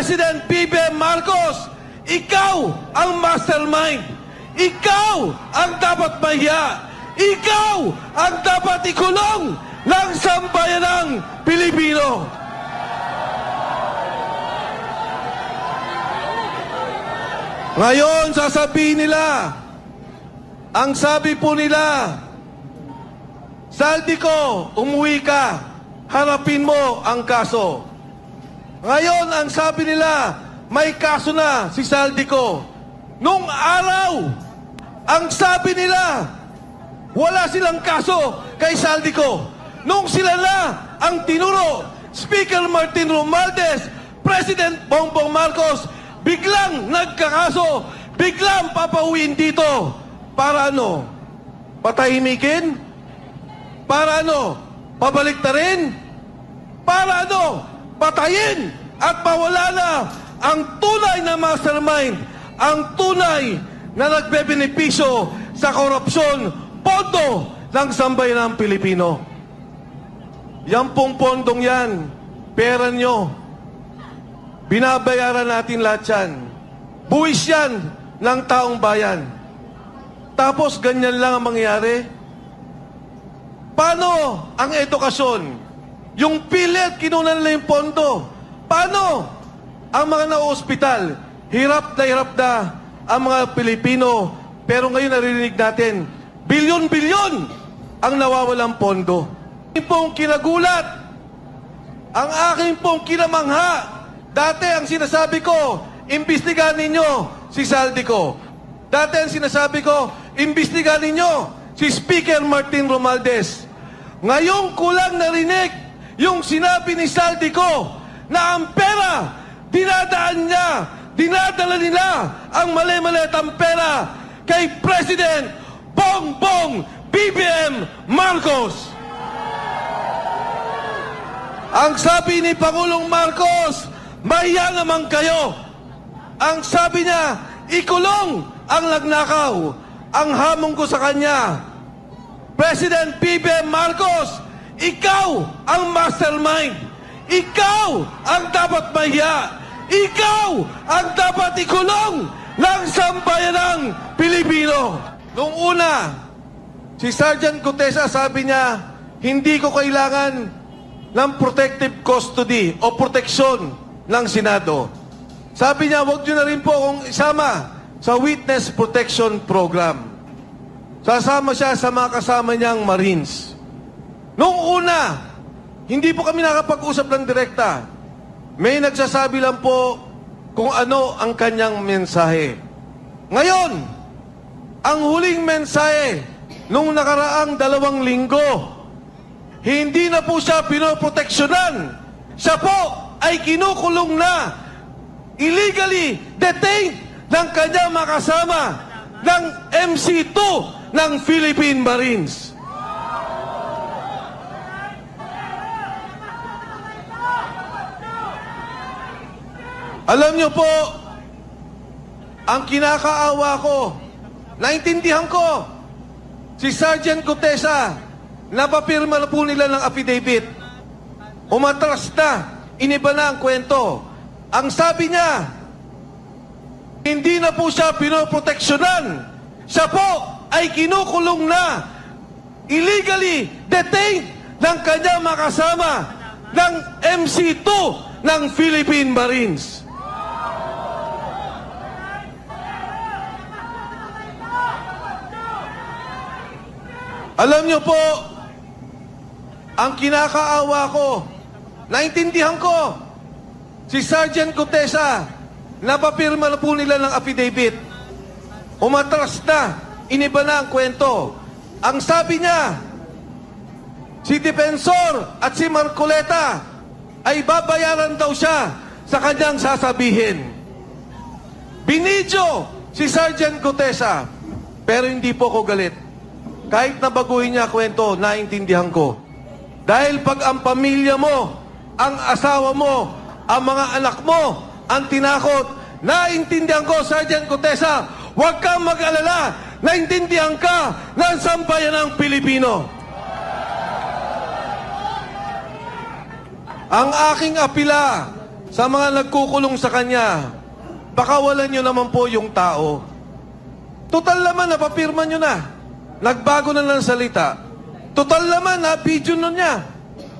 President BBM Marcos, ikaw ang mastermind. Ikaw ang dapat mahiya. Ikaw ang dapat ikulong ng sambayanang Pilipino. Ngayon, sasabihin nila, ang sabi po nila, Saldico, umuwi ka, harapin mo ang kaso. Ngayon, ang sabi nila, may kaso na si Saldico. Nung araw, ang sabi nila, wala silang kaso kay Saldico. Nung sila na ang tinuro, Speaker Martin Romualdez, President Bongbong Marcos, biglang nagkakaso, biglang papauwiin dito. Para ano? Patahimikin? Para ano? Pabaliktarin? Para ano? Patayin at mawala na ang tunay na mastermind, ang tunay na nagbebenepisyo sa korupsyon, pondo ng sambayanang Pilipino. Yan pong pondong yan, pera nyo, binabayaran natin lahat yan. Buwis yan ng taong bayan. Tapos ganyan lang ang mangyayari. Paano ang edukasyon? Yung PhilHealth, kinunan nila yung pondo. Paano ang mga na-ospital? Hirap na ang mga Pilipino. Pero ngayon narinig natin, bilyon-bilyon ang nawawalang pondo. Ang pong kinagulat, ang aking pong kinamangha. Dati ang sinasabi ko, imbestigahan ninyo si Saldico. Dati ang sinasabi ko, imbestigahan ninyo si Speaker Martin Romualdez. Ngayong kulang narinig yung sinabi ni Saldico na ang pera, dinadala nila ang mali-malitang pera kay President Bongbong BBM Marcos. Ang sabi ni Pangulong Marcos, mahiya naman kayo. Ang sabi niya, ikulong ang nagnakaw. Ang hamon ko sa kanya, President BBM Marcos, ikaw ang mastermind. Ikaw ang dapat mahiya. Ikaw ang dapat ikulong ng sambayanang Pilipino. Noong una, si Sergeant Gutesa sabi niya, hindi ko kailangan ng protective custody o proteksyon ng Senado. Sabi niya, huwag niyo na rin po kung isama sa Witness Protection Program. Sasama siya sa mga kasama niyang Marines. Noong una, hindi po kami nakapag-usap ng direkta. May nagsasabi lang po kung ano ang kanyang mensahe. Ngayon, ang huling mensahe nung nakaraang 2 linggo, hindi na po siya pinoproteksyonan. Siya po ay kinukulong na, illegally detained ng kanyang makasama ng MC2 ng Philippine Marines. Alam niyo po, ang kinakaawa ko, naintindihan ko, si Sergeant Gutesa, napapirma na po nila ng affidavit. Umatras na, iniba na ang kwento. Ang sabi niya, hindi na po siya pinoproteksyonan. Siya po ay kinukulong na, illegally detained ng kanyang makasama ng MC2 ng Philippine Marines. Alam niyo po, ang kinakaawa ko, naintindihan ko, si Sergeant Gutesa, napapirma na po nila ng affidavit. Umatras na, iniba na ang kwento. Ang sabi niya, si Defensor at si Marcoleta ay babayaran daw siya sa kanyang sasabihin. Binidyo si Sergeant Gutesa, pero hindi po ko galit. Kahit na baguhin niya kwento, naintindihan ko. Dahil pag ang pamilya mo, ang asawa mo, ang mga anak mo, ang tinakot, naintindihan ko, Sergeant Gutesa, huwag kang mag-alala, naintindihan ka ng sambayanang Pilipino. Ang aking apila sa mga nagkukulong sa kanya, pakawalan nyo naman po yung tao. Total naman, napapirma nyo na. Nagbago na ng salita. Total naman, na-video nun niya.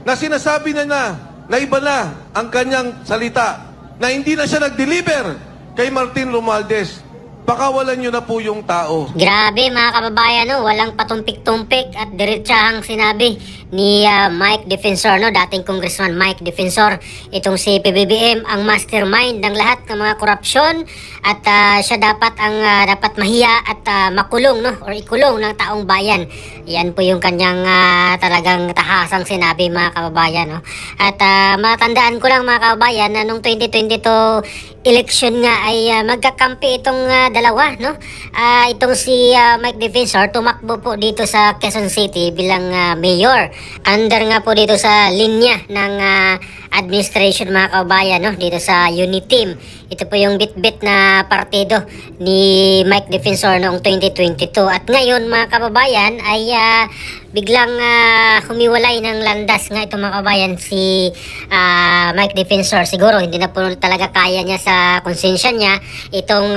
Na sinasabi na iba na ang kanyang salita. Na hindi na siya nag-deliver kay Martin Romualdez. Pakawalan nyo na po yung tao. Grabe mga kababayan, no? Walang patumpik-tumpik at diretsahang sinabi ni Mike Defensor, no? Dating Congressman Mike Defensor. Itong si PBBM ang mastermind ng lahat ng mga korupsyon at siya dapat dapat mahiya at makulong, no? Or ikulong ng taong bayan. Yan po yung kanyang talagang tahasang sinabi mga kababayan, no? At matandaan ko lang mga kababayan na nung 2022 election nga ay magkakampi itong dalawa, no? Itong si Mike Defensor tumakbo po dito sa Quezon City bilang mayor. Under nga po dito sa linya ng administration mga kababayan, no? Dito sa Uniteam. Ito po yung bit-bit na partido ni Mike Defensor noong 2022. At ngayon mga kababayan ay biglang humiwalay ng landas nga itong mga kababayan si Mike Defensor. Siguro hindi na po talaga kaya niya sa konsensya niya itong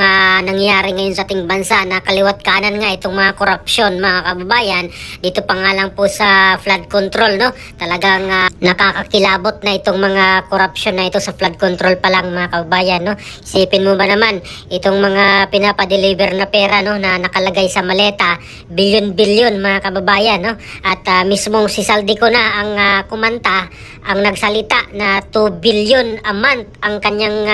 nangyayari ngayon sa ating bansa na kaliwat kanan nga itong mga korupsyon mga kababayan. Dito pa nga lang po sa flood control, no? Talagang nakakakilabot na itong mga korupsyon na ito sa flood control pa lang mga kababayan, no? Isipin mo ba naman itong mga pinapadeliver na pera, no, na nakalagay sa maleta, bilyon-bilyon mga kababayan, no? At mismong si Saldico na ang kumanta, ang nagsalita na 2 billion a month ang kanyang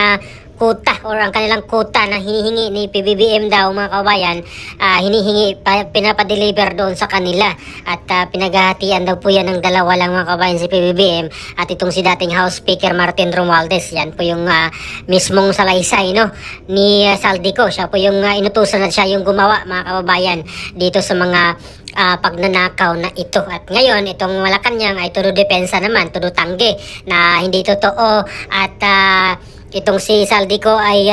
quota or ang kanilang quota na hinihingi ni PBBM daw mga kabayan, hinihingi, pinapadeliver doon sa kanila at pinaghahatian daw po yan ng dalawa lang mga kabayan, si PBBM at itong si dating House Speaker Martin Romualdez. Yan po yung mismong salaysay, no, ni Saldico. Siya po yung inutusan at siya yung gumawa mga kababayan dito sa mga pagnanakaw na ito. At ngayon itong Malacanang ay todo depensa naman, todo tanggi na hindi totoo at itong si Saldico ay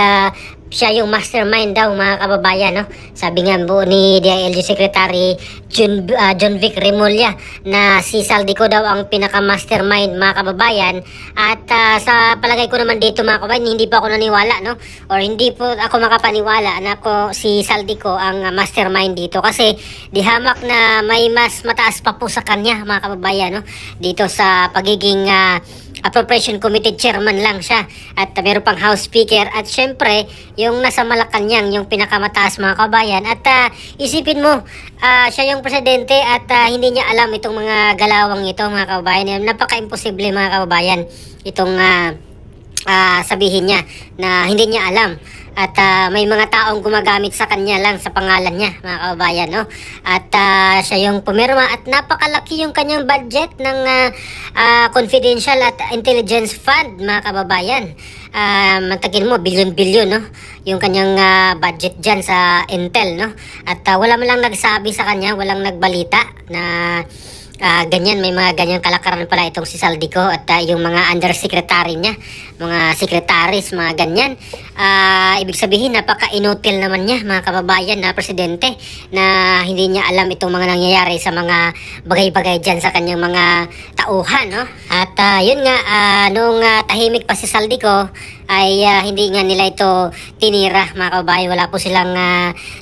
siya yung mastermind daw mga kababayan, no? Sabi nga po ni DILG Secretary John Vic Remulla na si Saldico daw ang pinaka-mastermind mga kababayan at sa palagay ko naman dito mga kababayan hindi pa ako naniwala, no? Or hindi po ako makapaniwala na si Saldico ang mastermind dito kasi di hamak na may mas mataas pa po sa kanya mga kababayan, no? Dito sa pagiging Appropriation Committee Chairman lang siya at meron pang House Speaker at syempre yung nasa Malacanang yung pinakamataas mga kabayan at isipin mo siya yung presidente at hindi niya alam itong mga galawang ito mga kabayan. Napaka-imposible mga kababayan itong sabihin niya na hindi niya alam. At may mga taong gumagamit sa kanya lang sa pangalan niya mga kababayan, no? At siya yung pumirma at napakalaki yung kanyang budget ng confidential at intelligence fund mga kababayan. Mantagin mo bilyon-bilyon, no, yung kanyang budget dyan sa Intel, no? At wala man lang nagsabi sa kanya, walang nagbalita na ganyan, may mga ganyang kalakaran pala itong si Saldico at yung mga undersecretary niya, mga secretaries, mga ganyan. Ibig sabihin napaka-inutil naman niya mga kababayan na presidente na hindi niya alam itong mga nangyayari sa mga bagay-bagay dyan sa kanyang mga tauhan, no? At yun nga, nung tahimik pa si Saldico ay hindi nga nila ito tinira mga kababayan. Wala po silang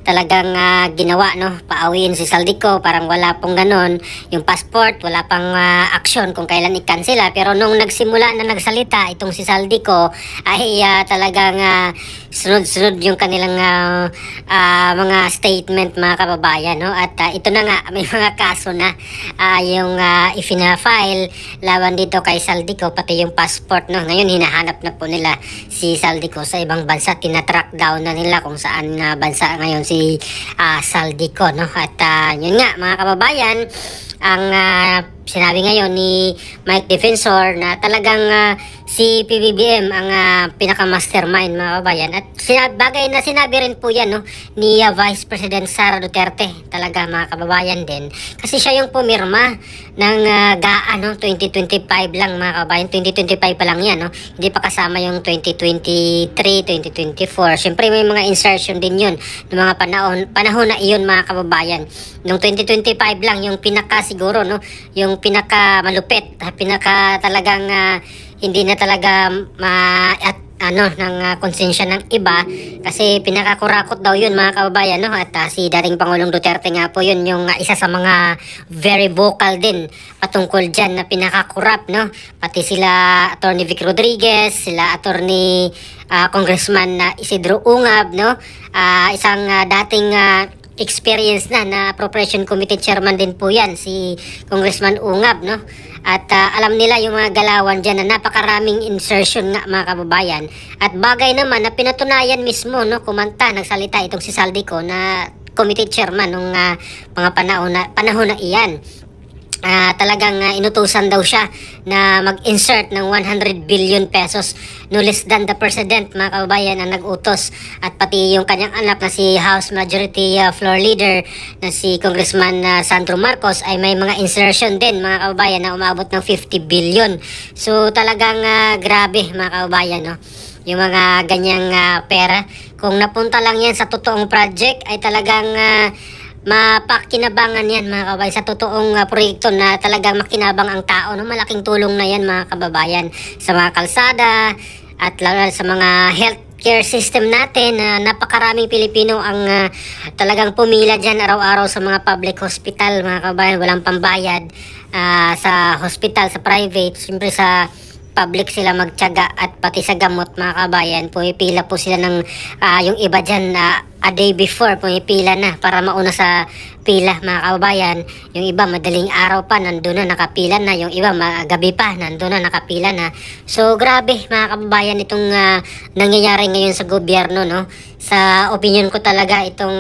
talagang ginawa, no? Paawin si Saldico, parang wala pong ganon. Yung passport, wala pang aksyon kung kailan i-cancela. Pero nung nagsimula na nagsalita itong si Saldico ay talagang sunod-sunod yung kanilang mga statement mga kababayan, no? At ito na nga, may mga kaso na yung ifina-file laban dito kay Saldico, pati yung passport, no? Ngayon hinahanap na po nila si Saldico sa ibang bansa, tinatrack down na nila kung saan bansa ngayon si Saldico, no? At yun nga mga kababayan, ang sinabi ngayon ni Mike Defensor na talagang si PBBM ang pinaka-mastermind mga kababayan. At bagay na sinabi rin po yan, no, ni Vice President Sara Duterte talaga mga kababayan din. Kasi siya yung pumirma ng GAA, no, 2025 lang mga kababayan. 2025 pa lang yan, no? Hindi pa kasama yung 2023, 2024. Siyempre may mga insertion din yun ng mga panahon na iyon mga kababayan. Noong 2025 lang yung pinaka siguro, no, yung pinaka malupit, pinaka talagang hindi na talaga ng konsensya ng iba kasi pinakakurakot daw yun mga kababayan, no? At si dating Pangulong Duterte nga po yun yung isa sa mga very vocal din patungkol dyan na pinakakurap, no? Pati sila Attorney Vic Rodriguez, sila Attorney Congressman Isidro Ungab, no? Isang dating experience na Appropriation Committee Chairman din po yan, si Congressman Ungab, no? At alam nila yung mga galawan dyan na napakaraming insertion nga mga kababayan. At bagay naman na pinatunayan mismo, no, kumanta, nagsalita itong si Saldico na committee chairman nung mga panahon na iyan. Talagang inutusan daw siya na mag-insert ng 100 billion pesos, no less than the president mga kababayan ang nag-utos, at pati yung kanyang anak na si House Majority Floor Leader na si Congressman Sandro Marcos ay may mga insertion din mga kababayan na umabot ng 50 billion. So talagang grabe mga kababayan, no? Yung mga ganyang pera, kung napunta lang yan sa totoong project ay talagang mapakinabangan yan mga kababayan, sa totoong proyekto na talagang makinabang ang tao, no? Malaking tulong na yan mga kababayan sa mga kalsada at lalo sa mga healthcare system natin. Napakaraming Pilipino ang talagang pumila dyan araw-araw sa mga public hospital mga kababayan, walang pambayad sa hospital, sa private. Siyempre sa public sila magtiyaga, at pati sa gamot mga kabayan, pumipila po sila ng yung iba dyan a day before, pumipila na para mauna sa pila mga kababayan. Yung iba madaling araw pa nandun na nakapila na, yung iba gabi pa nandun na nakapila na. So grabe mga kababayan itong nangyayari ngayon sa gobyerno, no? Sa opinion ko talaga itong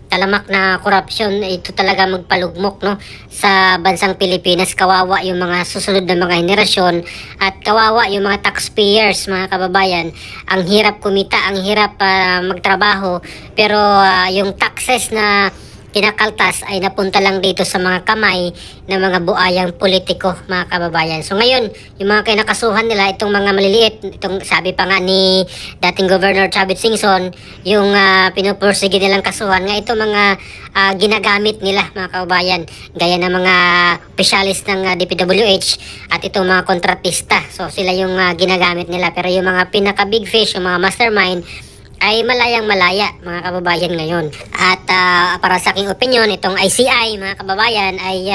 talamak na korupsyon, ito talaga magpalugmok, no, sa bansang Pilipinas. Kawawa yung mga susunod na mga henerasyon at kawawa yung mga taxpayers mga kababayan. Ang hirap kumita, ang hirap magtrabaho, pero yung taxes na kinakaltas ay napunta lang dito sa mga kamay ng mga buayang politiko mga kababayan. So ngayon, yung mga kinakasuhan nila, itong mga maliliit, itong sabi pa nga ni dating Governor Chavit Singson, yung pinupursige nilang kasuhan nga, itong mga ginagamit nila mga kababayan, gaya ng mga opisyalis ng DPWH at itong mga kontratista. So sila yung ginagamit nila, pero yung mga pinaka big fish, yung mga mastermind, ay malayang malaya mga kababayan ngayon. At para sa aking opinion, itong ICI mga kababayan ay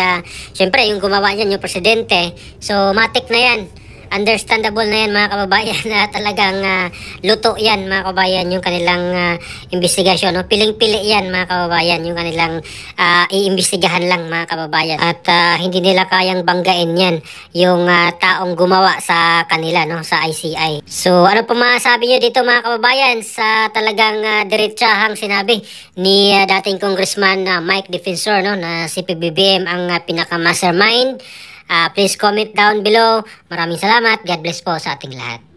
syempre yung gumawa niyan yung presidente. So matik na yan, understandable na yan mga kababayan, na talagang luto yan mga kababayan yung kanilang investigasyon, no? Piling-pili yan mga kababayan yung kanilang iimbestigahan lang mga kababayan, at hindi nila kayang banggain yan yung taong gumawa sa kanila, no, sa ICI. So ano pa masasabi nyo dito mga kababayan sa talagang diretsahang sinabi ni dating Congressman Mike Defensor, no, na si PBBM ang pinaka-mastermind? Please comment down below. Maraming salamat. God bless po sa ating lahat.